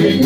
Aye,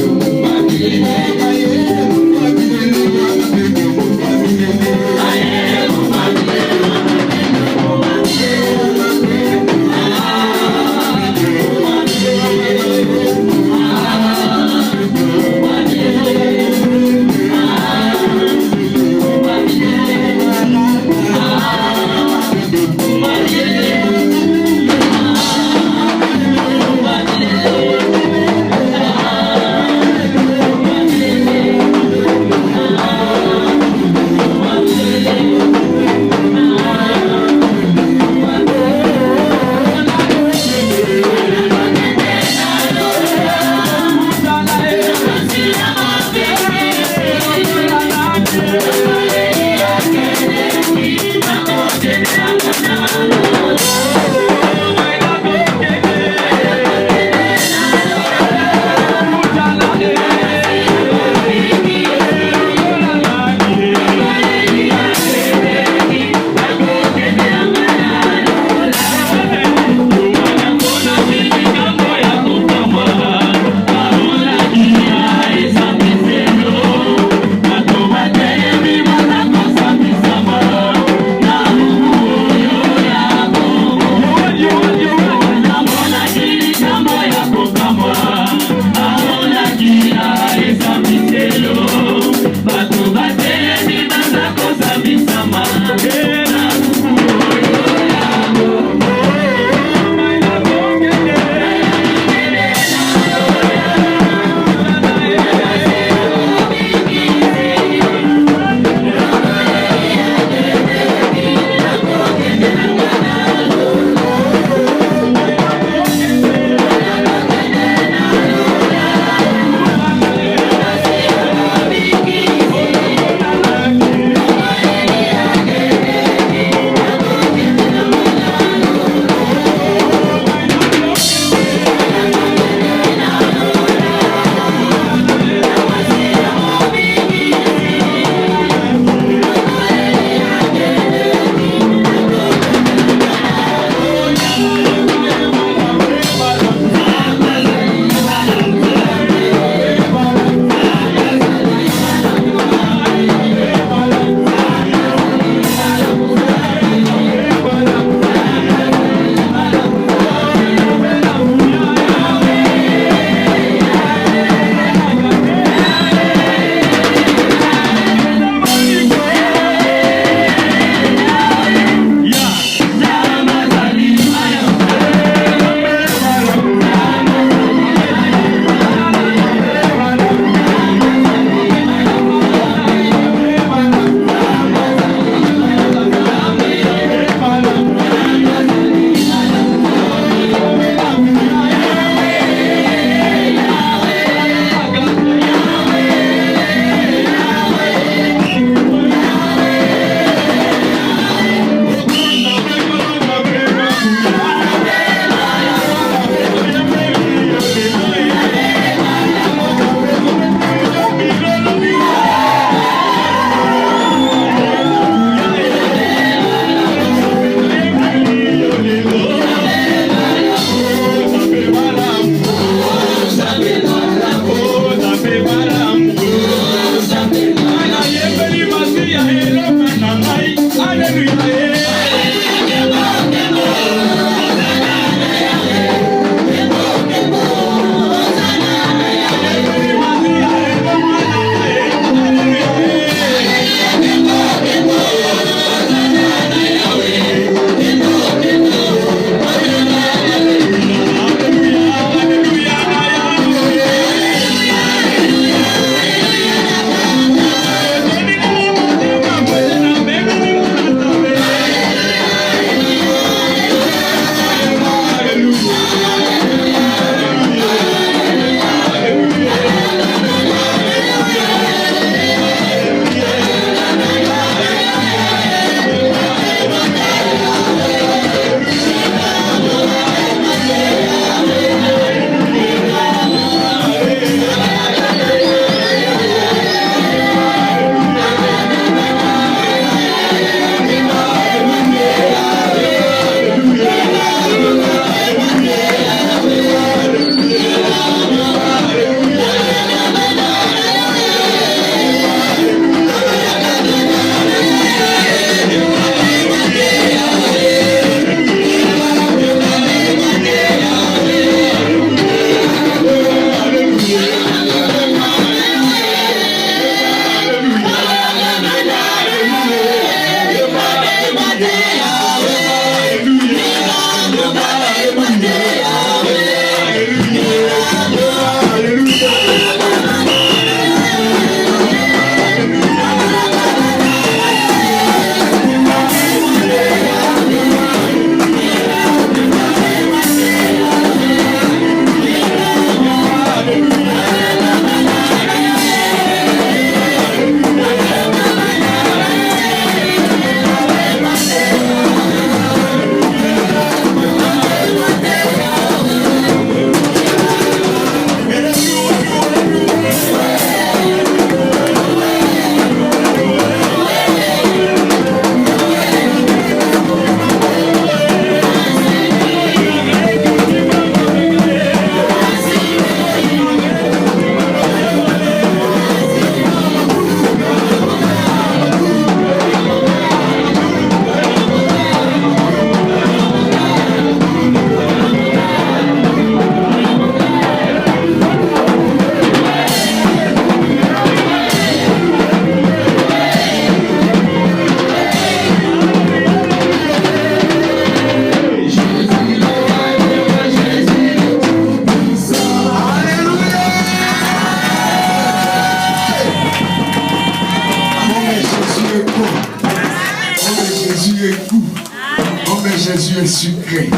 sucré.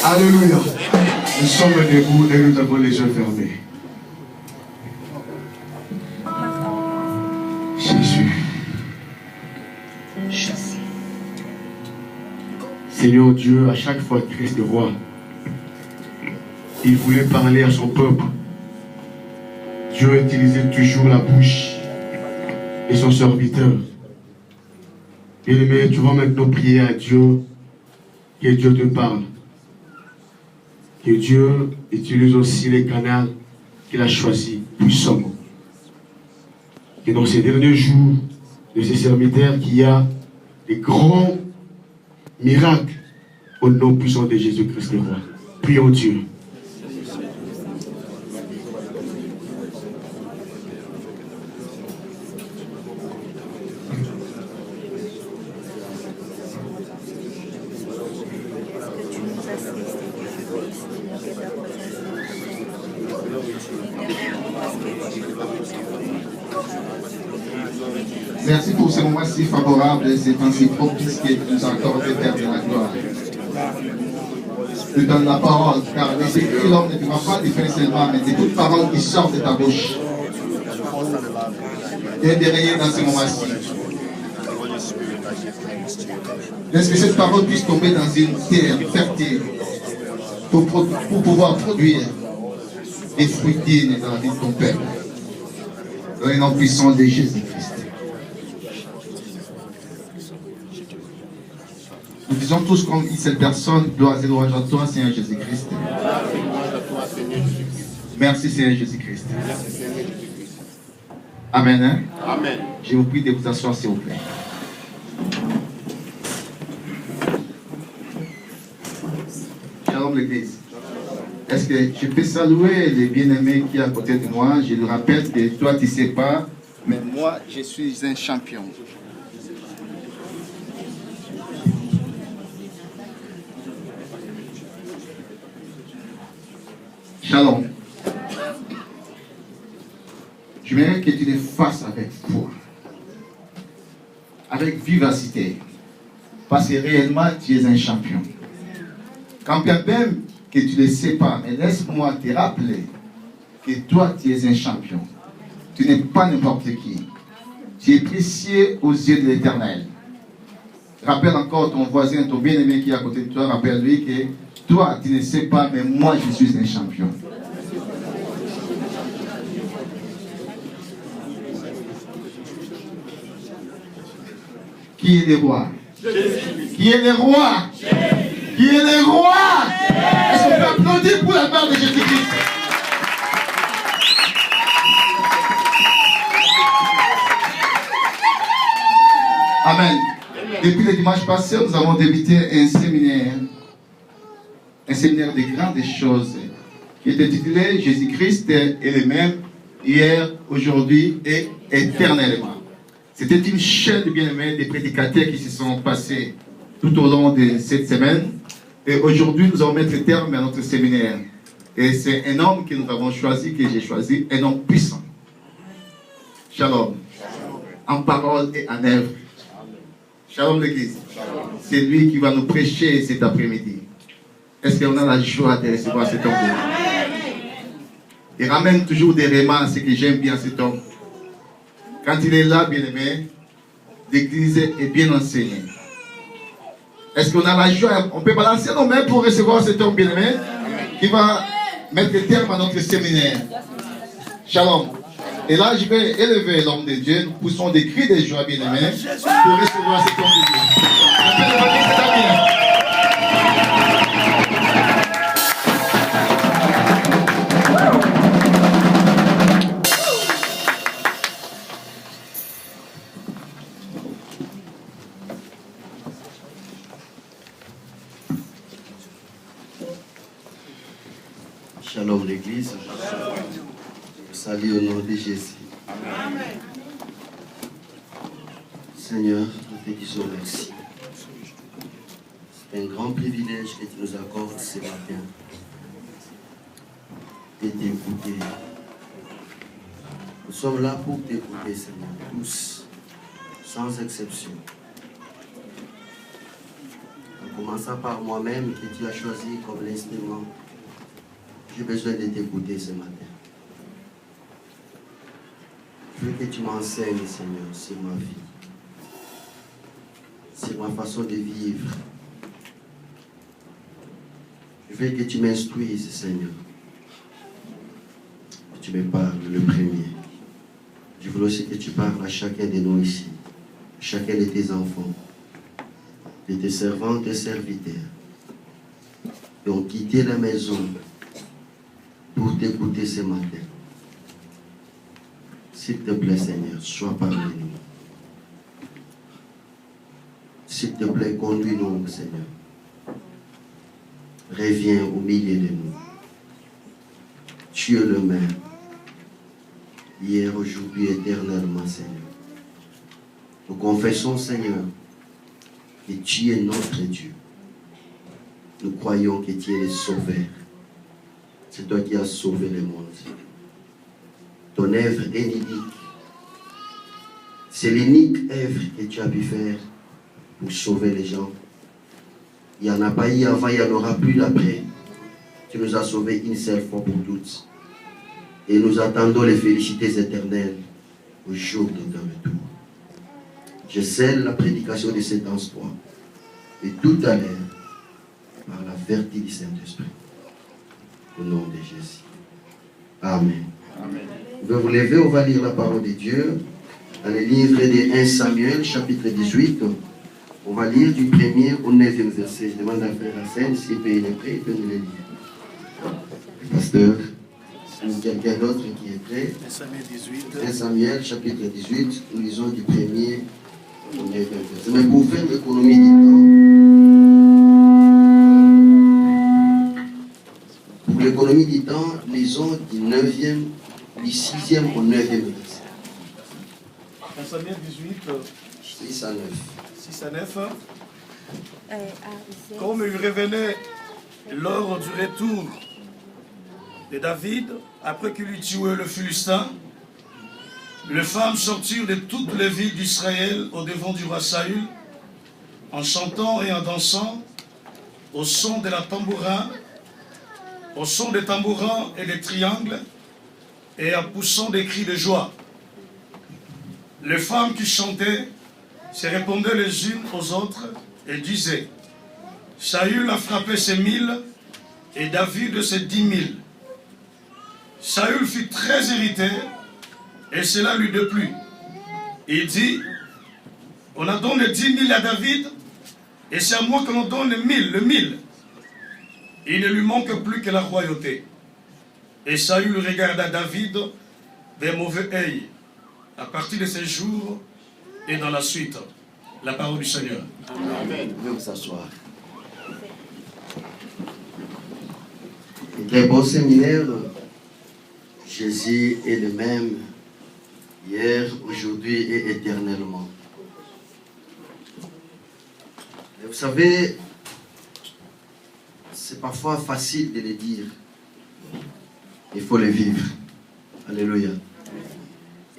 Alléluia. Nous sommes debout et nous avons les yeux fermés. Jésus. Seigneur Dieu, à chaque fois que Christ est roi, il voulait parler à son peuple. Dieu utilisait toujours la bouche de son serviteur. Bien-aimé, tu vas maintenant prier à Dieu, que Dieu te parle. Que Dieu utilise aussi les canaux qu'il a choisis puissamment. Que dans ces derniers jours de ces serviteurs, qu'il y a des grands miracles au nom puissant de Jésus-Christ le roi. Prions Dieu. Merci pour ce moment si favorable et ces temps si propices que tu nous accordes, Père de la gloire. Je donne la parole, car les écrits, l'homme ne vivra pas du pain seulement, mais de toute parole qui sort de ta bouche. Viens dérayer dans ce moment-ci. Laisse que cette parole puisse tomber dans une terre fertile pour pouvoir produire des fruits dignes dans la vie de ton Père. Dans le nom puissant de Jésus-Christ. Nous disons tous comme une seule personne, gloire et louange à toi, Seigneur Jésus-Christ. Merci, Seigneur Jésus-Christ. Amen. Hein? Amen. Je vous prie de vous asseoir, s'il vous plaît. Shalom l'Église. Est-ce que je peux saluer les bien-aimés qui sont à côté de moi? Je le rappelle que toi, tu ne sais pas, mais moi, je suis un champion. Shalom. Je voudrais que tu le fasses avec foi, avec vivacité, parce que réellement tu es un champion. Quand bien même que tu ne le sais pas, mais laisse-moi te rappeler que toi tu es un champion. Tu n'es pas n'importe qui. Tu es précieux aux yeux de l'Éternel. Rappelle encore ton voisin, ton bien-aimé qui est à côté de toi, rappelle-lui que toi, tu ne sais pas, mais moi, je suis un champion. Qui est le roi? Qui est le roi? Qui est le roi? Est-ce qu'on peut applaudir pour la part de Jésus-Christ? Amen. Depuis le dimanche passé, nous avons débuté un séminaire de grandes choses qui est intitulé Jésus-Christ est le même hier, aujourd'hui et éternellement. C'était une chaîne de bien-aimés, des prédicateurs qui se sont passés tout au long de cette semaine. Et aujourd'hui, nous allons mettre terme à notre séminaire. Et c'est un homme que nous avons choisi, que j'ai choisi, un homme puissant. Shalom. En parole et en œuvre. Shalom l'Église. C'est lui qui va nous prêcher cet après-midi. Est-ce qu'on a la joie de recevoir cet homme? Il ramène toujours des rémans, ce que j'aime bien cet homme. Quand il est là, bien-aimé, l'Église est bien enseignée. Est-ce qu'on a la joie? On peut balancer nos mains pour recevoir cet homme bien-aimé qui va mettre terme à notre séminaire. Shalom. Et là, je vais élever l'homme de Dieu. Nous poussons des cris de joie, bien-aimés, pour recevoir cet homme de Dieu. Appelez-moi, c'est bien. Shalom l'Église. Je salue au nom de Jésus. Amen. Seigneur, nous te disons merci. C'est un grand privilège que tu nous accordes ce matin de t'écouter. Nous sommes là pour t'écouter, Seigneur, tous, sans exception. commençant par moi-même que tu as choisi comme l'instrument, j'ai besoin de t'écouter ce matin. Je veux que tu m'enseignes, Seigneur, sur ma vie, sur ma façon de vivre. Je veux que tu m'instruises, Seigneur. Que tu me parles le premier. Je veux aussi que tu parles à chacun de nous ici, à chacun de tes enfants, de tes servantes et serviteurs, qui ont quitté la maison pour t'écouter ce matin. S'il te plaît, Seigneur, sois parmi nous. S'il te plaît, conduis-nous, Seigneur. Reviens au milieu de nous. Tu es le même, hier, aujourd'hui, éternellement, Seigneur. Nous confessons, Seigneur, que tu es notre Dieu. Nous croyons que tu es le Sauveur. C'est toi qui as sauvé le monde. Ton œuvre est unique. C'est l'unique œuvre que tu as pu faire pour sauver les gens. Il n'y en a pas eu avant, il n'y en aura plus d'après. Tu nous as sauvés une seule fois pour toutes. Et nous attendons les félicités éternelles au jour de ton retour. Je scelle la prédication de cet espoir. Et tout à l'heure, par la vertu du Saint-Esprit. Au nom de Jésus. Amen. Amen. Vous vous lever, on va lire la parole de Dieu dans le livre de 1 Samuel, chapitre 18. On va lire du 1er au 9e verset. Je demande à frère Hassan s'il peut être prêt, il peut nous le lire. Pasteur, quelqu'un d'autre qui est prêt. 1 Samuel, chapitre 18, nous lisons du 1er au 9e verset. Mais pour faire l'économie du temps, pour l'économie du temps, lisons du 9e, du 6e au 9e verset. 1 Samuel 18, 6 à 9. 6 à 9. Comme il revenait lors du retour de David, après qu'il eut tué le Philistin, les femmes sortirent de toutes les villes d'Israël au devant du roi Saül, en chantant et en dansant, au son de la tambourin, au son des tambourins et des triangles, et en poussant des cris de joie. Les femmes qui chantaient se répondaient les unes aux autres et disaient: Saül a frappé ses 1000 et David ses 10 000. Saül fut très irrité et cela lui déplut. Il dit: on a donné 10 000 à David et c'est à moi que l'on donne le 1000. Il ne lui manque plus que la royauté. Et Saül regarda David d'un mauvais œil à partir de ces jours et dans la suite. La parole du Seigneur. Amen. Vous pouvez vous asseoir. Très bon séminaire. Jésus est le même hier, aujourd'hui et éternellement. Et vous savez, c'est parfois facile de le dire. Il faut le vivre. Alléluia.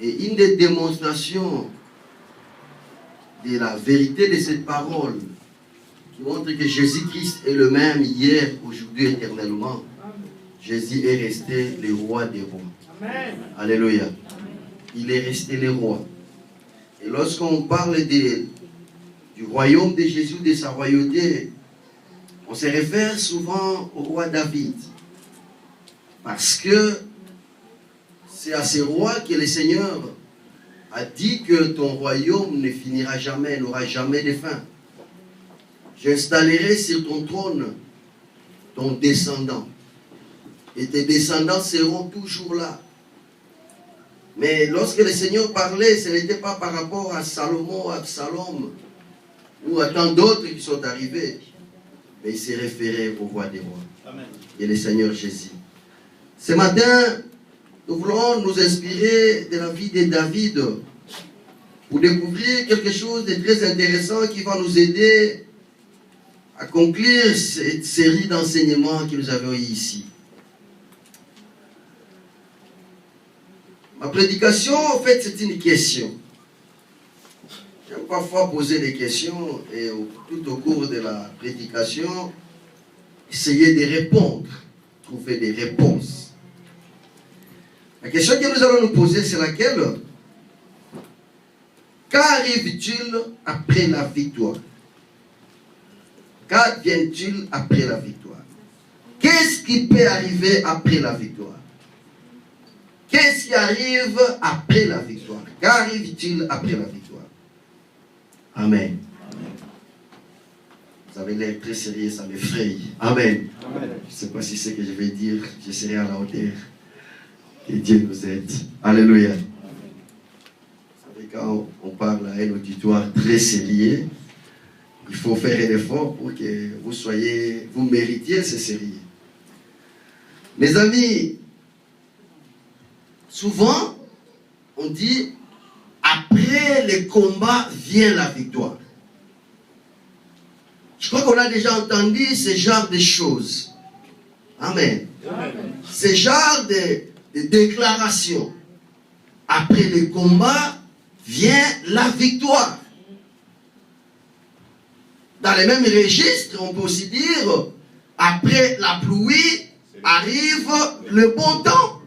Et une des démonstrations de la vérité de cette parole qui montre que Jésus-Christ est le même hier, aujourd'hui, éternellement. Jésus est resté le roi des rois. Amen. Alléluia. Il est resté le roi. Et lorsqu'on parle du royaume de Jésus, de sa royauté, on se réfère souvent au roi David. Parce que c'est à ce roi que le Seigneur a dit que ton royaume ne finira jamais, n'aura jamais de fin. J'installerai sur ton trône ton descendant. Et tes descendants seront toujours là. Mais lorsque le Seigneur parlait, ce n'était pas par rapport à Salomon, à Absalom, ou à tant d'autres qui sont arrivés. Mais il s'est référé au roi des rois. Amen. Et le Seigneur Jésus. Ce matin, nous voulons nous inspirer de la vie de David pour découvrir quelque chose de très intéressant qui va nous aider à conclure cette série d'enseignements que nous avons eu ici. Ma prédication, en fait, c'est une question. Je n'aime parfois poser des questions et tout au cours de la prédication, essayer de répondre, trouver des réponses. La question que nous allons nous poser, c'est laquelle? Qu'arrive-t-il après la victoire? Qu'advient-il après la victoire? Qu'est-ce qui peut arriver après la victoire? Qu'est-ce qui arrive après la victoire? Qu'arrive-t-il après la victoire? Amen. Vous avez l'air très sérieux, ça m'effraie. Amen. Amen. Je ne sais pas si c'est ce que je vais dire, je serai à la hauteur. Que Dieu nous aide. Alléluia. Vous savez, quand on parle à un auditoire très sérieux, il faut faire un effort pour que vous méritiez ce sérieux. Mes amis, souvent, on dit, après le combat vient la victoire. Je crois qu'on a déjà entendu ce genre de choses. Amen. Amen. Ce genre de déclaration. Après le combat vient la victoire. Dans les mêmes registres, on peut aussi dire, après la pluie arrive le bon temps.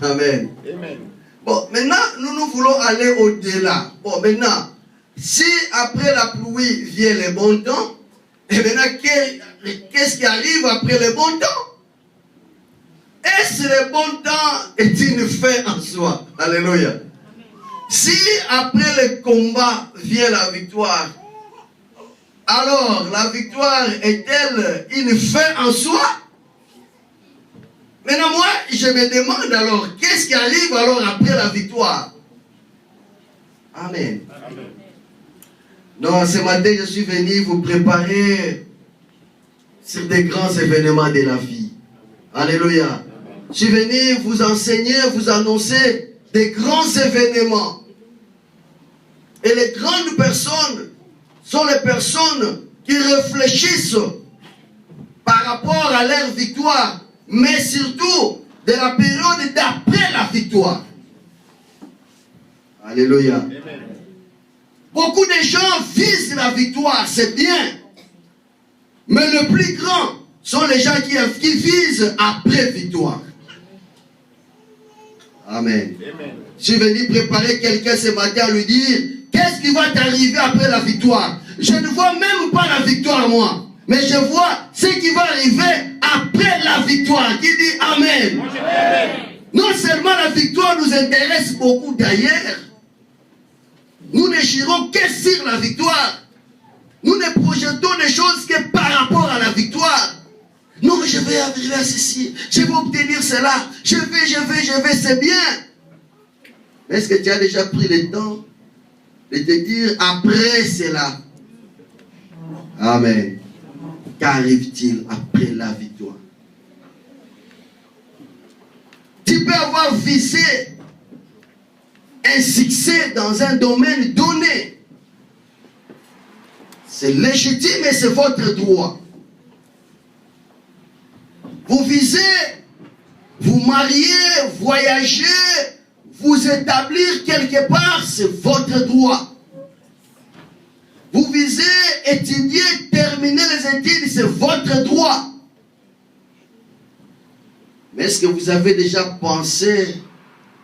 Amen. Amen. Bon, maintenant, nous voulons aller au-delà. Bon, maintenant, si après la pluie vient le bon temps, et maintenant, qu'est-ce qui arrive après le bon temps? Est-ce que le bon temps est une fin en soi? Alléluia. Si après le combat vient la victoire, alors la victoire est-elle une fin en soi? Maintenant, moi, je me demande alors, qu'est-ce qui arrive alors après la victoire? Amen. Amen. Donc, ce matin, je suis venu vous préparer sur des grands événements de la vie. Alléluia. Je suis venu vous enseigner, vous annoncer des grands événements. Et les grandes personnes sont les personnes qui réfléchissent par rapport à leur victoire, mais surtout de la période d'après la victoire. Alléluia. Amen. Beaucoup de gens visent la victoire, c'est bien. Mais le plus grand sont les gens qui visent après victoire. Amen. Amen. Je suis venu préparer quelqu'un ce matin à lui dire, qu'est-ce qui va t'arriver après la victoire? Je ne vois même pas la victoire, moi. Mais je vois ce qui va arriver après la victoire. Qui dit Amen. Amen. Non seulement la victoire nous intéresse beaucoup d'ailleurs, nous ne gérons que sur la victoire. Nous ne projetons des choses que par rapport à la victoire. Non, je vais arriver à ceci, je vais obtenir cela, je vais, c'est bien. Est-ce que tu as déjà pris le temps de te dire après cela? Amen. Qu'arrive-t-il après la victoire? Tu peux avoir visé un succès dans un domaine donné. C'est légitime et c'est votre droit. Vous visez, vous marier, voyager, vous établir quelque part, c'est votre droit. Vous visez, étudier, terminer les études, c'est votre droit. Mais est-ce que vous avez déjà pensé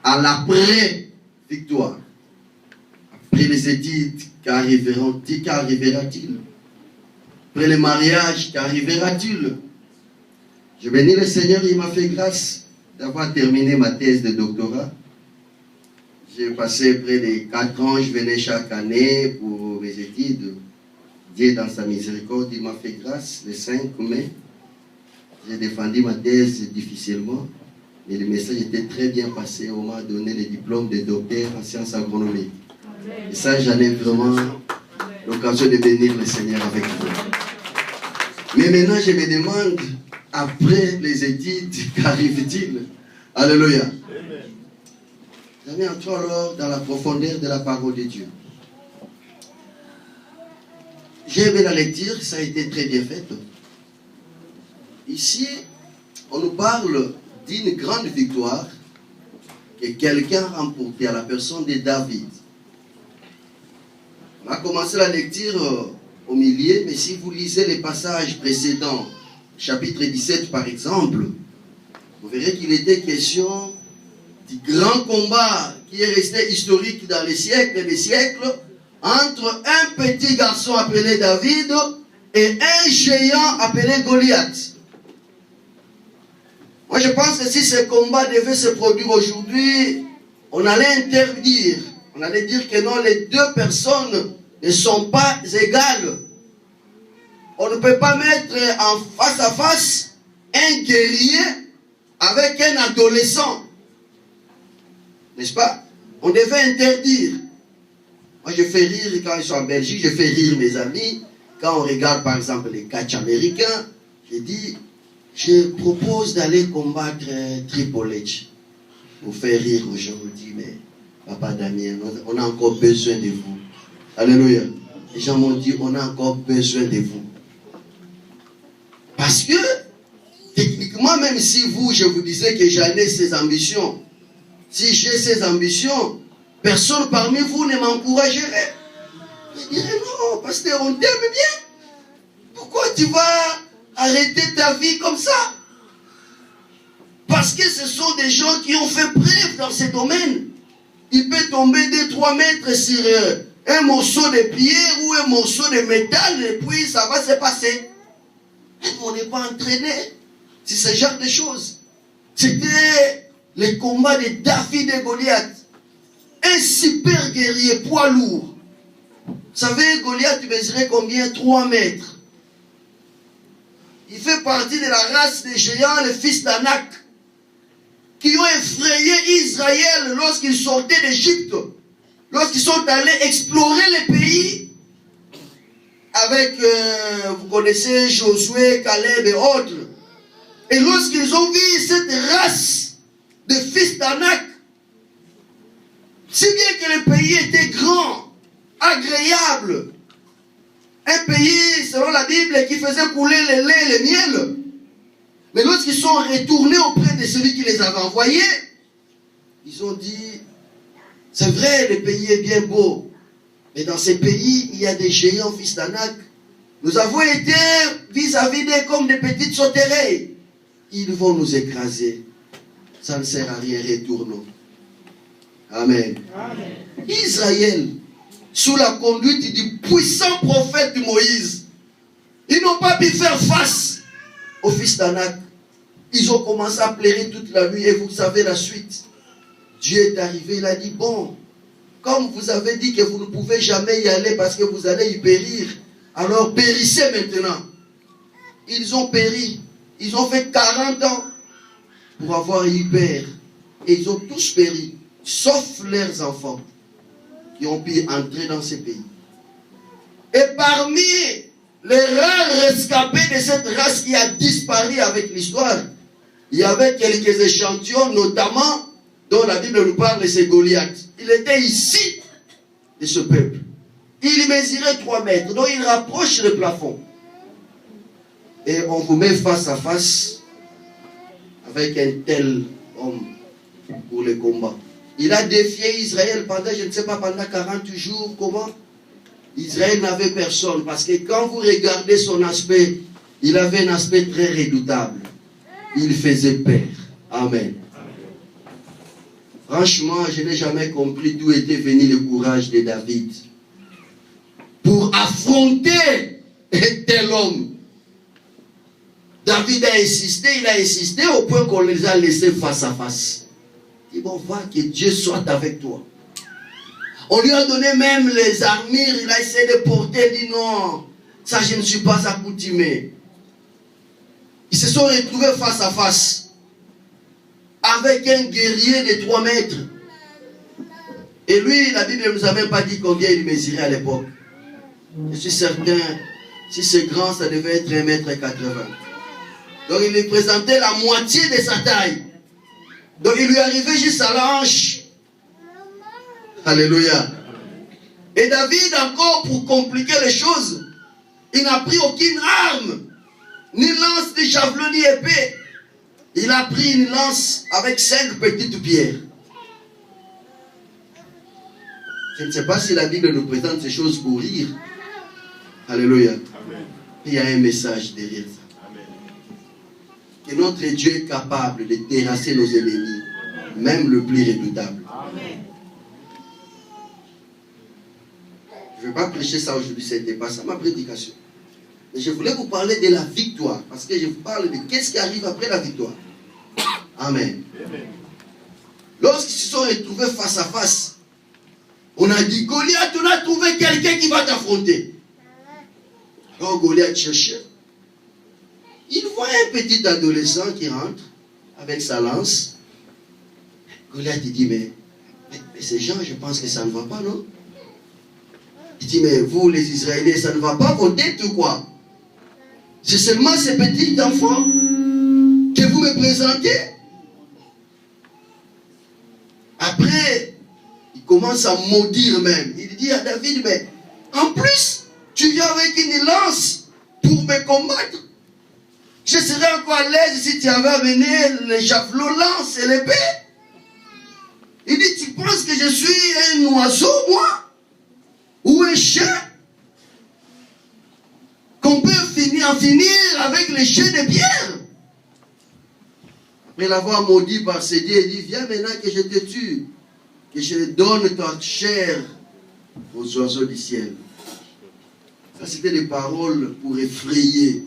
à l'après-victoire? Après les études, qu'arrivera-t-il? Après le mariage, qu'arrivera-t-il? Je bénis le Seigneur, il m'a fait grâce d'avoir terminé ma thèse de doctorat. J'ai passé près de 4 ans, je venais chaque année pour mes études. Dieu, dans sa miséricorde, il m'a fait grâce. Le 5 mai, j'ai défendu ma thèse difficilement, mais le message était très bien passé. On m'a donné le diplôme de docteur en sciences agronomiques. Et ça, j'en ai vraiment l'occasion de bénir le Seigneur avec vous. Mais maintenant, je me demande, après les études, qu'arrive-t-il? Alléluia. Jamais entrons alors dans la profondeur de la parole de Dieu. J'ai aimé la lecture, ça a été très bien fait. Ici, on nous parle d'une grande victoire que quelqu'un a remportée à la personne de David. On a commencé la lecture au milieu, mais si vous lisez les passages précédents, chapitre 17 par exemple, vous verrez qu'il était question du grand combat qui est resté historique dans les siècles et les siècles entre un petit garçon appelé David et un géant appelé Goliath. Moi je pense que si ce combat devait se produire aujourd'hui, on allait interdire, on allait dire que non, les deux personnes ne sont pas égales. On ne peut pas mettre en face à face un guerrier avec un adolescent. N'est-ce pas? On devait interdire. Moi, je fais rire quand je suis en Belgique, je fais rire mes amis. Quand on regarde, par exemple, les catchs américains, je dis, je propose d'aller combattre Triple H. Pour faire rire aux gens, on dit, mais Papa Damien, on a encore besoin de vous. Alléluia. Les gens m'ont dit, on a encore besoin de vous. Parce que, techniquement, même si vous, je vous disais que j'en ai ces ambitions, si j'ai ces ambitions, personne parmi vous ne m'encouragerait. Je dirais non, pasteur, on t'aime bien. Pourquoi tu vas arrêter ta vie comme ça? Parce que ce sont des gens qui ont fait preuve dans ce domaine. Il peut tomber de 3 mètres sur un morceau de pierre ou un morceau de métal et puis ça va se passer. Mais on n'est pas entraîné. C'est ce genre de choses. C'était le combat de David et Goliath. Un super guerrier, poids lourd. Vous savez, Goliath mesurait combien? 3 mètres. Il fait partie de la race des géants, les fils d'Anak, qui ont effrayé Israël lorsqu'ils sortaient d'Égypte, lorsqu'ils sont allés explorer les pays avec, vous connaissez Josué, Caleb et autres. Et lorsqu'ils ont vu cette race de fils d'Anak, si bien que le pays était grand, agréable, un pays, selon la Bible, qui faisait couler le lait et le miel, mais lorsqu'ils sont retournés auprès de celui qui les avait envoyés, ils ont dit, c'est vrai, le pays est bien beau, mais dans ces pays, il y a des géants fils d'Anak. Nous avons été vis-à-vis d'eux comme des petites sauterelles. Ils vont nous écraser. Ça ne sert à rien, retournons. Amen. Amen. Israël, sous la conduite du puissant prophète Moïse, ils n'ont pas pu faire face aux fils d'Anak. Ils ont commencé à pleurer toute la nuit et vous savez la suite. Dieu est arrivé, il a dit, bon, comme vous avez dit que vous ne pouvez jamais y aller parce que vous allez y périr, alors périssez maintenant. Ils ont péri. Ils ont fait 40 ans pour avoir eu père. Et ils ont tous péri, sauf leurs enfants qui ont pu entrer dans ces pays. Et parmi les rares rescapés de cette race qui a disparu avec l'histoire, il y avait quelques échantillons, notamment dont la Bible nous parle, c'est Goliath. Il était ici de ce peuple. Il mesurait 3 mètres, donc il rapproche le plafond. Et on vous met face à face avec un tel homme pour le combat. Il a défié Israël pendant, je ne sais pas, pendant 40 jours, comment? Israël n'avait personne, parce que quand vous regardez son aspect, il avait un aspect très redoutable. Il faisait peur. Amen. Franchement, je n'ai jamais compris d'où était venu le courage de David pour affronter un tel homme. David a insisté, il a insisté au point qu'on les a laissés face à face. Il dit, bon, va, que Dieu soit avec toi. On lui a donné même les armures, il a essayé de porter, il dit non, ça je ne suis pas accoutumé. Ils se sont retrouvés face à face avec un guerrier de 3 mètres. Et lui, la Bible ne nous a même pas dit combien il mesurait à l'époque. Je suis certain, si c'est grand, ça devait être 1,80 m. Donc il lui présentait la moitié de sa taille. Donc il lui arrivait juste à la hanche. Alléluia. Et David, encore pour compliquer les choses, il n'a pris aucune arme, ni lance, ni javelot, ni épée. Il a pris une lance avec 5 petites pierres. Je ne sais pas si la Bible nous présente ces choses pour rire. Alléluia. Amen. Il y a un message derrière ça. Amen. Que notre Dieu est capable de terrasser nos ennemis, même le plus redoutable. Amen. Je ne vais pas prêcher ça aujourd'hui, ce n'était pas ça ma prédication. Mais je voulais vous parler de la victoire, parce que je vous parle de qu'est-ce qui arrive après la victoire. Amen. Amen. Lorsqu'ils se sont retrouvés face à face, on a dit, Goliath, on a trouvé quelqu'un qui va t'affronter. Alors Goliath cherchait. Il voit un petit adolescent qui rentre avec sa lance. Goliath dit, mais ces gens, je pense que ça ne va pas, non? Il dit, mais vous les Israéliens, ça ne va pas vos têtes ou quoi? C'est seulement ces petits enfants que vous me présentez. Après, il commence à maudire même. Il dit à David, mais en plus, tu viens avec une lance pour me combattre. Je serais encore à l'aise si tu avais amené les javelots, lance et l'épée. Il dit, tu penses que je suis un oiseau, moi? Ou un chien? Qu'on peut en finir avec les chiens de pierre? Après l'avoir maudit par ses dieux, il dit, viens maintenant que je te tue, que je donne ta chair aux oiseaux du ciel. Ça, c'était des paroles pour effrayer.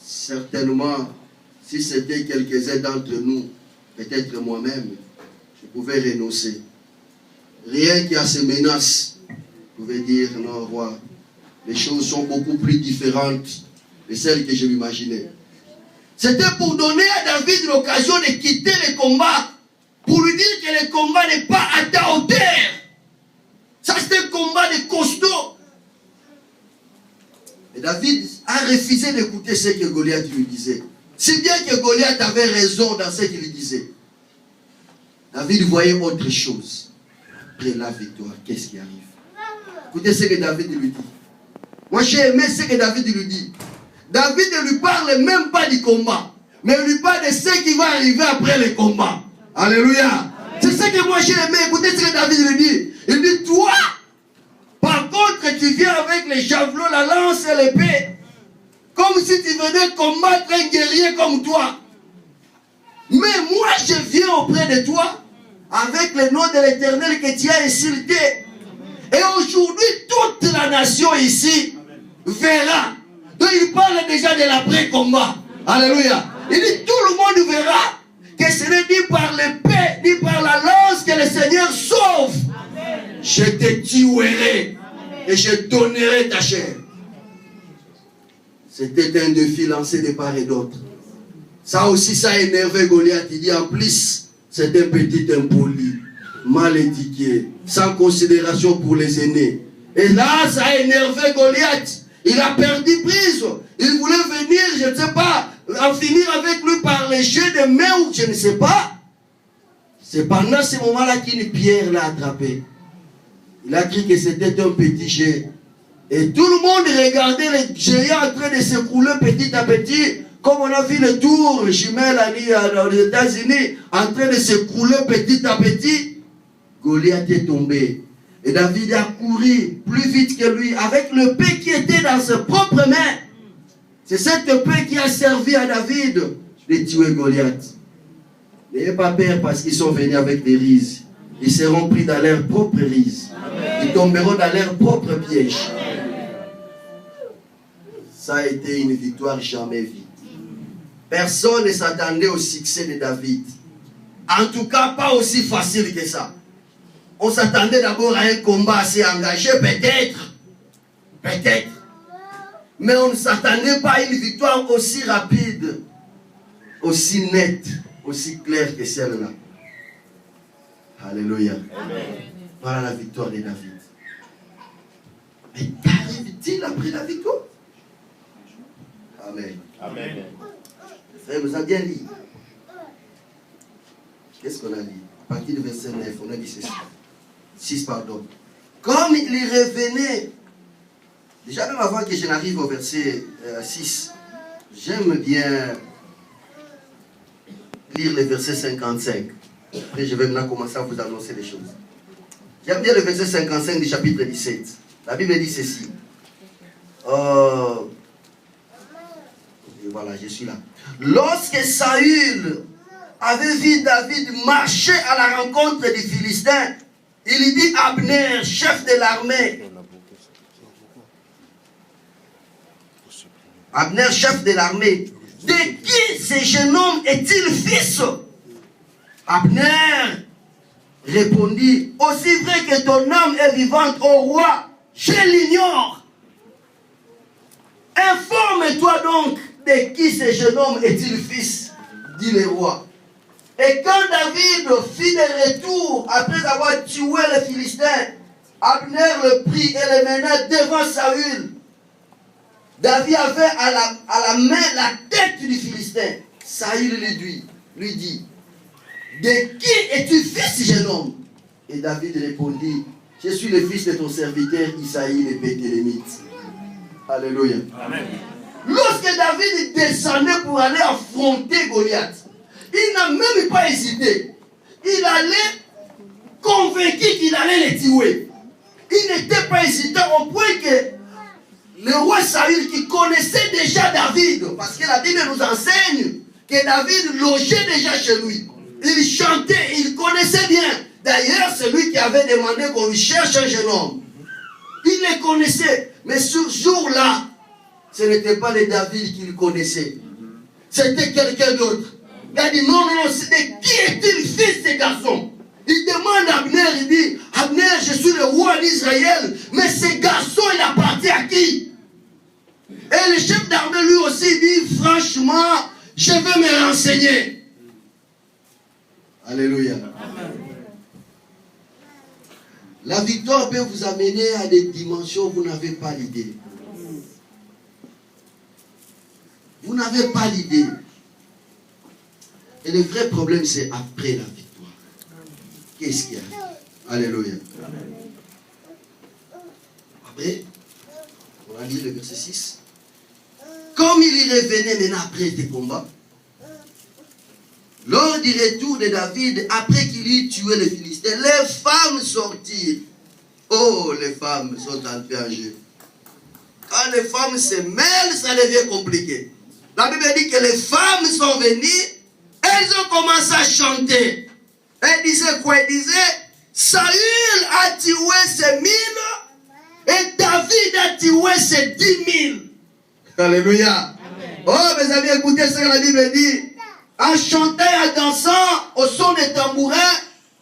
Certainement, si c'était quelques-uns d'entre nous, peut-être moi-même, je pouvais renoncer. Rien qui a ces menaces, je pouvais dire, non, roi, les choses sont beaucoup plus différentes de celles que je m'imaginais. C'était pour donner à David l'occasion de quitter le combat, pour lui dire que le combat n'est pas à ta hauteur. Ça, c'est un combat de costaud. Et David a refusé d'écouter ce que Goliath lui disait. Si bien que Goliath avait raison dans ce qu'il lui disait. David voyait autre chose. Après la victoire, qu'est-ce qui arrive? Écoutez ce que David lui dit. Moi, j'ai aimé ce que David lui dit. David ne lui parle même pas du combat, mais il lui parle de ce qui va arriver après le combat. Alléluia. C'est ce que moi j'ai aimé. Écoutez ce que David lui dit. Il dit, toi, par contre, tu viens avec les javelots, la lance et l'épée, comme si tu venais combattre un guerrier comme toi. Mais moi, je viens auprès de toi avec le nom de l'Éternel que tu as insulté. Et aujourd'hui, toute la nation ici verra. Donc il parle déjà de l'après-combat. Alléluia. Il dit, tout le monde verra que ce n'est ni par l'épée, ni par la lance que le Seigneur sauve. Amen. Je te tuerai et je donnerai ta chair. C'était un défi lancé de part et d'autre. Ça aussi, ça a énervé Goliath. Il dit, en plus, c'est un petit impoli, mal éduqué, sans considération pour les aînés. Et là, ça a énervé Goliath. Il a perdu prise. Il voulait venir, je ne sais pas, en finir avec lui par les jets de main ou je ne sais pas. C'est pendant ce moment-là qu'une pierre l'a attrapé. Il a cru que c'était un petit jet. Et tout le monde regardait les géants en train de s'écrouler petit à petit. Comme on a vu le tour jumelle aux États-Unis en train de s'écrouler petit à petit. Goliath est tombé. Et David a couru plus vite que lui avec l'épée qui était dans ses propres mains. C'est cette épée qui a servi à David de tuer Goliath. N'ayez pas peur parce qu'ils sont venus avec des rises. Ils seront pris dans leur propre rise. Ils tomberont dans leur propre piège. Ça a été une victoire jamais vue. Personne ne s'attendait au succès de David. En tout cas, pas aussi facile que ça. On s'attendait d'abord à un combat assez engagé, peut-être. Peut-être. Mais on ne s'attendait pas à une victoire aussi rapide, aussi nette, aussi claire que celle-là. Alléluia. Amen. Voilà la victoire de David. Mais qu'arrive-t-il après la victoire? Amen. Amen. Le frère nous a bien dit. Qu'est-ce qu'on a dit? À partir du verset 9, on a dit ceci. 6, pardon. Comme il revenait, déjà même avant que je n'arrive au verset 6, j'aime bien lire le verset 55. Après, je vais maintenant commencer à vous annoncer les choses. J'aime bien le verset 55 du chapitre 17. La Bible dit ceci. Et voilà, je suis là. Lorsque Saül avait vu David marcher à la rencontre des Philistins, il dit à Abner, chef de l'armée. Abner, chef de l'armée. De qui ce jeune homme est-il fils? Abner répondit, aussi vrai que ton âme est vivante, ô roi, je l'ignore. Informe-toi donc de qui ce jeune homme est-il fils, dit le roi. Et quand David fit le retour après avoir tué les Philistins, Abner le prit et le mena devant Saül. David avait à la main la tête du Philistin. Saül lui dit, de qui es-tu fils, jeune homme? Et David répondit, je suis le fils de ton serviteur Isaïe le Béthélémite. Alléluia. Amen. Lorsque David descendait pour aller affronter Goliath, il n'a même pas hésité. Il allait convaincu qu'il allait les tuer. Il n'était pas hésitant au point que le roi Saül, qui connaissait déjà David, parce que la Bible nous enseigne que David logeait déjà chez lui. Il chantait, il connaissait bien. D'ailleurs, c'est lui qui avait demandé qu'on lui cherche un jeune homme. Il les connaissait. Mais ce jour-là, ce n'était pas le David qu'il connaissait. C'était quelqu'un d'autre. Il a dit, non, c'était qui est-il fils de garçon? Il demande à Abner, il dit, Abner, je suis le roi d'Israël, mais ce garçon, il appartient à qui? Et le chef d'armée, lui aussi, dit, franchement, je vais me renseigner. Alléluia. Amen. La victoire peut vous amener à des dimensions où vous n'avez pas l'idée. Vous n'avez pas l'idée. Et le vrai problème, c'est après la victoire. Qu'est-ce qu'il y a? Alléluia. Après, on a lu le verset 6. Comme il y revenait maintenant après des combats, lors du retour de David, après qu'il eut tué les Philistins, les femmes sortirent. Oh, les femmes sont entrées en jeu. Quand les femmes se mêlent, ça devient compliqué. La Bible dit que les femmes sont venues, elles ont commencé à chanter. Elles disaient quoi? Elles disaient, Saül a tué ses 1000 et David a tué ses 10 000. Alléluia. Amen. Oh, mes amis, écoutez ce que la Bible dit. En chantant et en dansant au son des tambourins,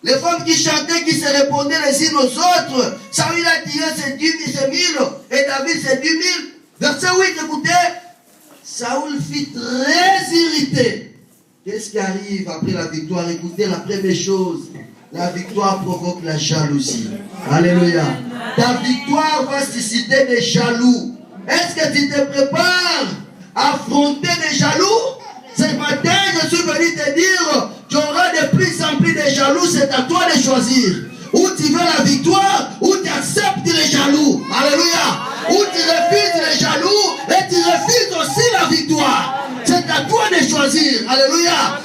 les femmes qui chantaient, qui se répondaient les unes aux autres. Saül a tué ses 1000 et David ses 10 000. Verset 8, écoutez. Saül fut très irrité. Qu'est-ce qui arrive après la victoire? Écoutez, la première chose, la victoire provoque la jalousie. Alléluia. Ta victoire va susciter des jaloux. Est-ce que tu te prépares à affronter des jaloux? Ce matin, je suis venu te dire, tu auras de plus en plus de jaloux, c'est à toi de choisir. Ou tu veux la victoire, ou tu acceptes les jaloux. Alléluia. Ou tu refuses les jaloux, et tu refuses aussi la victoire. C'est à toi de choisir. Alléluia.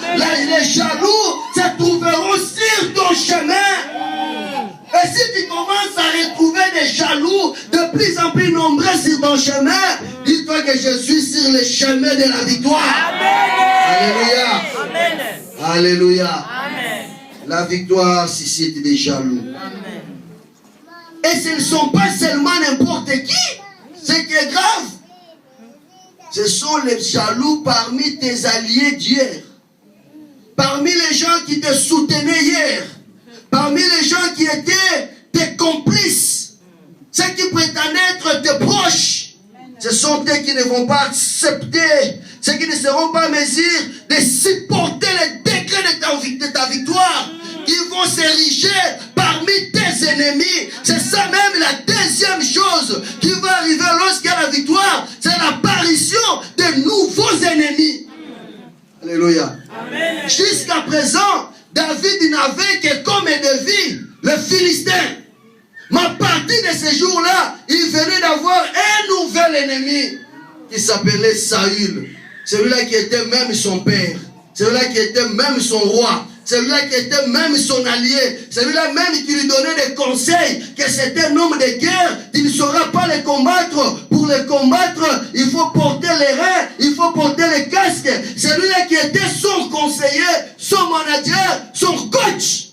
Les jaloux se trouveront sur ton chemin. Et si tu commences à retrouver des jaloux de plus en plus nombreux sur ton chemin, dis-toi que je suis sur le chemin de la victoire. Amen. Alléluia. Amen. Alléluia. Amen. La victoire suscite des jaloux. Amen. Et ce ne sont pas seulement n'importe qui. Ce qui est grave, ce sont les jaloux parmi tes alliés d'hier. Parmi les gens qui te soutenaient hier. Parmi les gens qui étaient tes complices. Ceux qui prétendent être tes proches. Ce sont eux qui ne vont pas accepter. Ceux qui ne seront pas en mesure de supporter les degrés de ta victoire. Qui vont s'ériger parmi tes ennemis. C'est ça même la deuxième chose qui va arriver lorsqu'il y a la victoire. C'est l'apparition de nouveaux ennemis. Alléluia. Amen. Jusqu'à présent, David n'avait que comme ennemi le Philistin. Mais à partir de ce jour-là, il venait d'avoir un nouvel ennemi qui s'appelait Saül. Celui-là qui était même son père. Celui-là qui était même son roi. celui-là qui était même son allié, celui-là même qui lui donnait des conseils, que c'était un homme de guerre, tu ne sauras pas les combattre. Pour les combattre, il faut porter les reins, il faut porter les casques. Celui-là qui était son conseiller, son manager, son coach,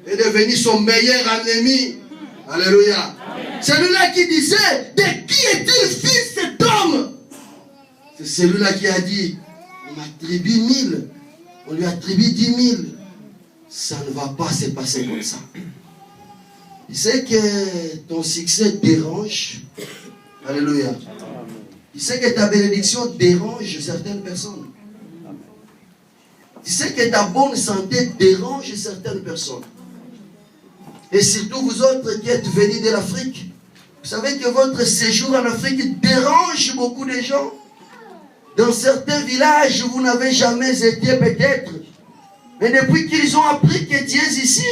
est devenu son meilleur ennemi. Alléluia. Celui-là qui disait, de qui est-il fils cet homme? C'est celui-là qui a dit, on m'attribue 1000, on lui attribue 10 000. Ça ne va pas se passer comme ça. Tu sais que ton succès dérange. Alléluia. Tu sais que ta bénédiction dérange certaines personnes. Tu sais que ta bonne santé dérange certaines personnes. Et surtout vous autres qui êtes venus de l'Afrique. Vous savez que votre séjour en Afrique dérange beaucoup de gens. Dans certains villages, vous n'avez jamais été peut-être. Mais depuis qu'ils ont appris que tu es ici,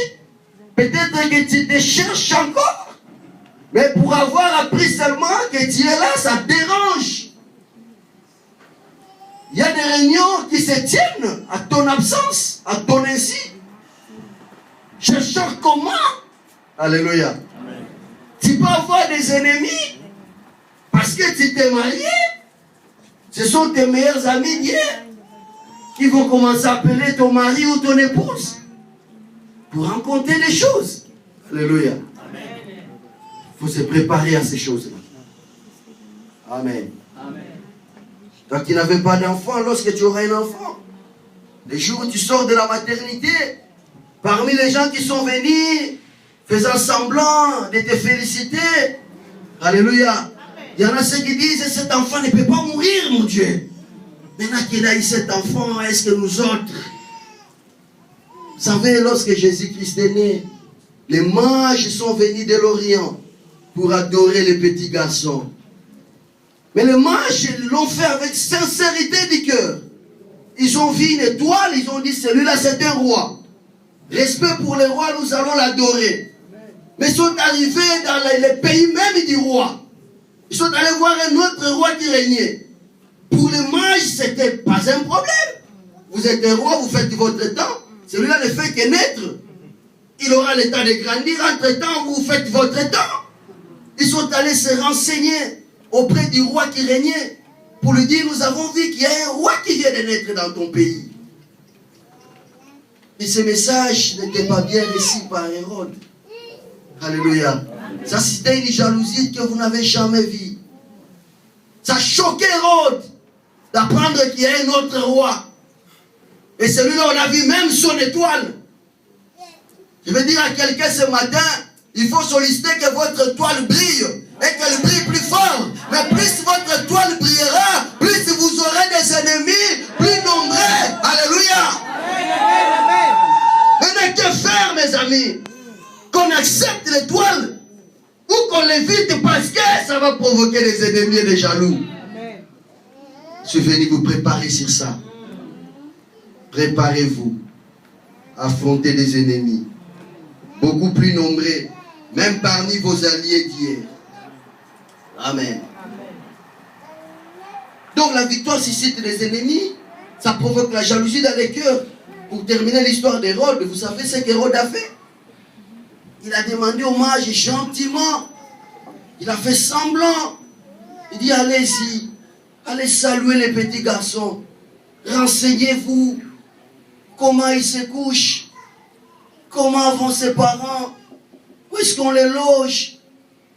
peut-être que tu te cherches encore. Mais pour avoir appris seulement que tu es là, ça dérange. Il y a des réunions qui se tiennent à ton absence, à ton insu. Cherchant comment. Alléluia. Amen. Tu peux avoir des ennemis parce que tu t'es marié. Ce sont tes meilleurs amis d'hier qui vont commencer à appeler ton mari ou ton épouse pour rencontrer des choses. Alléluia. Il faut se préparer à ces choses-là. Amen. Amen. Toi qui n'avais pas d'enfant, lorsque tu auras un enfant, les jours où tu sors de la maternité, parmi les gens qui sont venus faisant semblant de te féliciter, alléluia, il y en a ceux qui disent, cet enfant ne peut pas mourir, mon Dieu. Maintenant qu'il a eu cet enfant, est-ce que nous autres, vous savez, lorsque Jésus-Christ est né, les mages sont venus de l'Orient pour adorer les petits garçons. Mais les mages l'ont fait avec sincérité du cœur. Ils ont vu une étoile, ils ont dit, celui-là c'est un roi. Respect pour les rois, nous allons l'adorer. Mais ils sont arrivés dans les pays même du roi. Ils sont allés voir un autre roi qui régnait. Pour les mages, ce n'était pas un problème. Vous êtes un roi, vous faites votre temps. Celui-là ne fait que naître. Il aura le temps de grandir. Entre-temps, vous faites votre temps. Ils sont allés se renseigner auprès du roi qui régnait pour lui dire, nous avons vu qu'il y a un roi qui vient de naître dans ton pays. Et ce message n'était pas bien reçu par Hérode. Alléluia. Ça, c'était une jalousie que vous n'avez jamais vue. Ça choquait Hérode d'apprendre qu'il y a un autre roi. Et celui-là, on a vu même son étoile. Je veux dire à quelqu'un ce matin, il faut solliciter que votre étoile brille et qu'elle brille plus fort. Mais plus votre étoile brillera, plus vous aurez des ennemis plus nombreux. Alléluia. Mais que faire, mes amis? Qu'on accepte l'étoile ou qu'on l'évite parce que ça va provoquer des ennemis et des jaloux. Je suis venu vous préparer sur ça. Préparez-vous à affronter des ennemis beaucoup plus nombreux, même parmi vos alliés d'hier. Amen. Donc la victoire suscite les ennemis, ça provoque la jalousie dans les cœurs. Pour terminer l'histoire d'Hérode, vous savez ce qu'Hérode a fait? Il a demandé aux mages gentiment. Il a fait semblant. Il dit, allez-y, allez saluer les petits garçons. Renseignez-vous comment ils se couchent. Comment vont ses parents. Où est-ce qu'on les loge?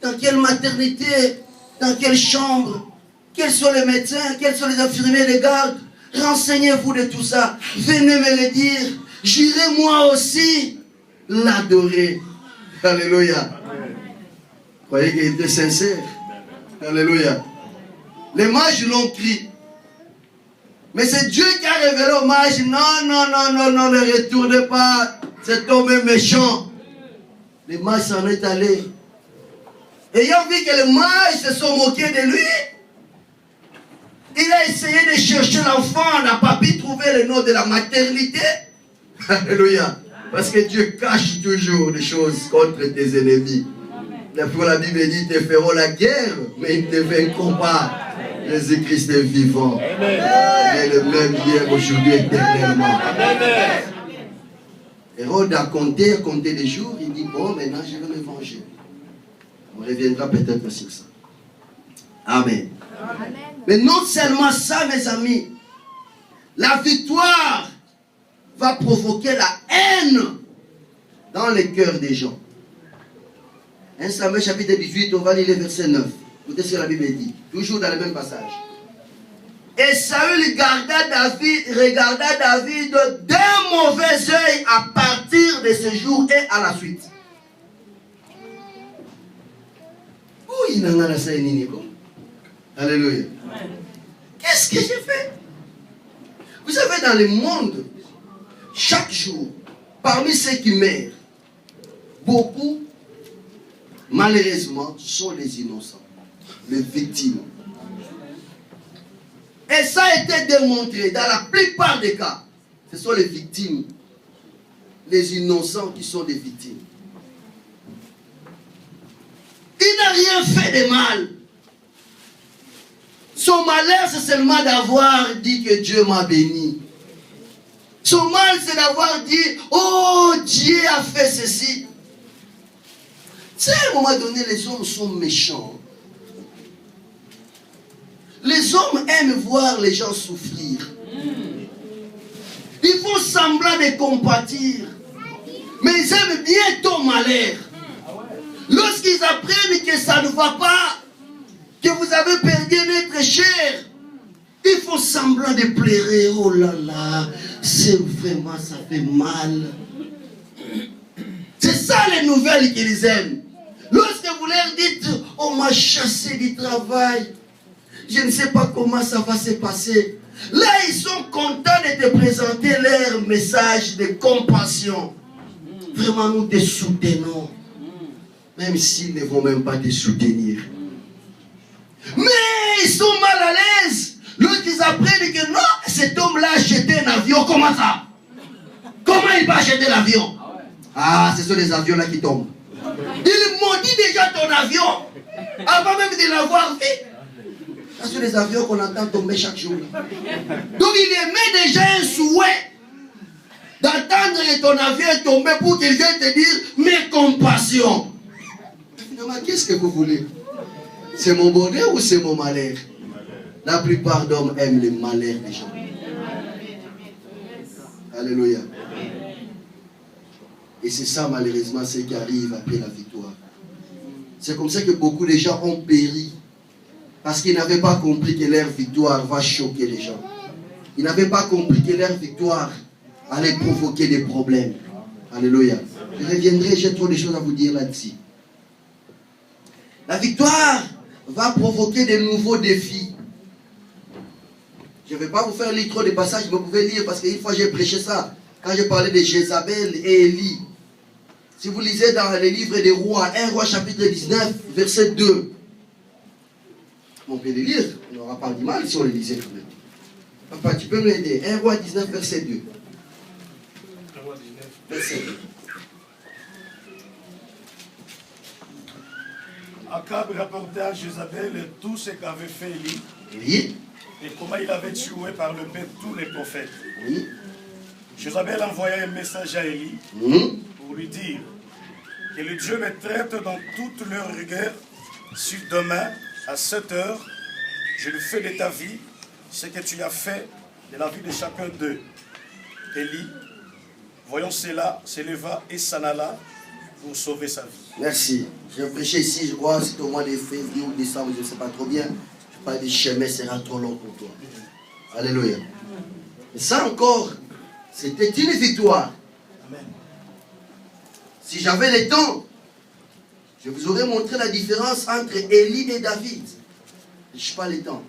Dans quelle maternité? Dans quelle chambre? Quels sont les médecins? Quels sont les infirmiers de garde? Renseignez-vous de tout ça. Venez me le dire. J'irai moi aussi l'adorer. Alléluia. Croyez qu'il était sincère. Alléluia. Les mages l'ont pris. Mais c'est Dieu qui a révélé aux mages, non, non, non, non, non, ne retournez pas. Cet homme est méchant. Les mages s'en est allés. Ayant vu que les mages se sont moqués de lui, il a essayé de chercher l'enfant, on n'a pas pu trouver le nom de la maternité. Alléluia. Parce que Dieu cache toujours des choses contre tes ennemis. Pour la Bible dit, ils te feront la guerre, mais ils ne te vaincront pas. Jésus-Christ est vivant. Il est le même hier, aujourd'hui, éternellement. Hérode a compté les jours. Il dit, bon, maintenant je vais me venger. On reviendra peut-être sur ça. Amen. Amen. Mais non seulement ça, mes amis. La victoire va provoquer la haine dans les cœurs des gens. 1 Samuel chapitre 18, on va lire le verset 9. Écoutez ce que la Bible dit. Toujours dans le même passage. Et Saül regarda David d'un mauvais œil à partir de ce jour et à la suite. Alléluia. Qu'est-ce que j'ai fait? Vous savez, dans le monde, chaque jour, parmi ceux qui meurent, beaucoup, malheureusement, sont les innocents, les victimes. Et ça a été démontré dans la plupart des cas. Ce sont les victimes, les innocents qui sont des victimes. Il n'a rien fait de mal. Son malheur, c'est seulement d'avoir dit que Dieu m'a béni. Son mal, c'est d'avoir dit, oh, Dieu a fait ceci. Tu sais, à un moment donné, les hommes sont méchants. Les hommes aiment voir les gens souffrir. Ils font semblant de compatir. Mais ils aiment bien ton malheur. Lorsqu'ils apprennent que ça ne va pas, que vous avez perdu un être cher, ils font semblant de pleurer. Oh là là, c'est vraiment, ça fait mal. C'est ça les nouvelles qu'ils aiment. Lorsque vous leur dites, on m'a chassé du travail, je ne sais pas comment ça va se passer. Là, ils sont contents de te présenter leur message de compassion. Vraiment, nous te soutenons. Même s'ils ne vont même pas te soutenir. Mais ils sont mal à l'aise. Lorsqu'ils apprennent que non, cet homme-là a acheté un avion. Comment ça? Comment il va acheter l'avion? Ah, ce sont les avions-là qui tombent. Il maudit déjà ton avion avant même de l'avoir fait. Ce sont les avions qu'on entend tomber chaque jour. Donc il émet déjà un souhait d'entendre que ton avion est tombé pour qu'il vienne te dire mes compassions. Finalement, qu'est-ce que vous voulez? C'est mon bonheur ou c'est mon malheur? La plupart d'hommes aiment le malheur des gens. Alléluia. Et c'est ça malheureusement ce qui arrive après la victoire. C'est comme ça que beaucoup de gens ont péri. Parce qu'ils n'avaient pas compris que leur victoire va choquer les gens. Ils n'avaient pas compris que leur victoire allait provoquer des problèmes. Alléluia. Je reviendrai, j'ai trop de choses à vous dire là-dessus. La victoire va provoquer de nouveaux défis. Je ne vais pas vous faire lire trop de passages, mais vous pouvez lire parce qu'une fois j'ai prêché ça. Quand je parlais de Jézabel et Élie. Si vous lisez dans les livres des rois, 1 roi chapitre 19, verset 2. On peut les lire, on n'aura pas du mal si on les lisait quand même. Papa, tu peux m'aider. 1 roi 19, verset 2. 1 roi 19. Verset 2. Akab rapportait à Jézabel tout ce qu'avait fait Élie. Oui. Et comment il avait tué par le paix tous les prophètes. Oui. Jézabel envoya un message à Élie pour lui dire que le Dieu me traite dans toute leur rigueur. Si demain, à 7 heures, je lui fais de ta vie ce que tu as fait de la vie de chacun d'eux. Élie, voyons cela, s'éleva et s'en alla pour sauver sa vie. Merci. J'ai prêché ici, je crois, c'est au mois de février ou décembre, je ne sais pas trop bien. Je parle du chemin sera trop long pour toi. Alléluia. Et ça encore, c'était une victoire. Amen. Si j'avais le temps, je vous aurais montré la différence entre Élie et David. Je n'ai pas le temps.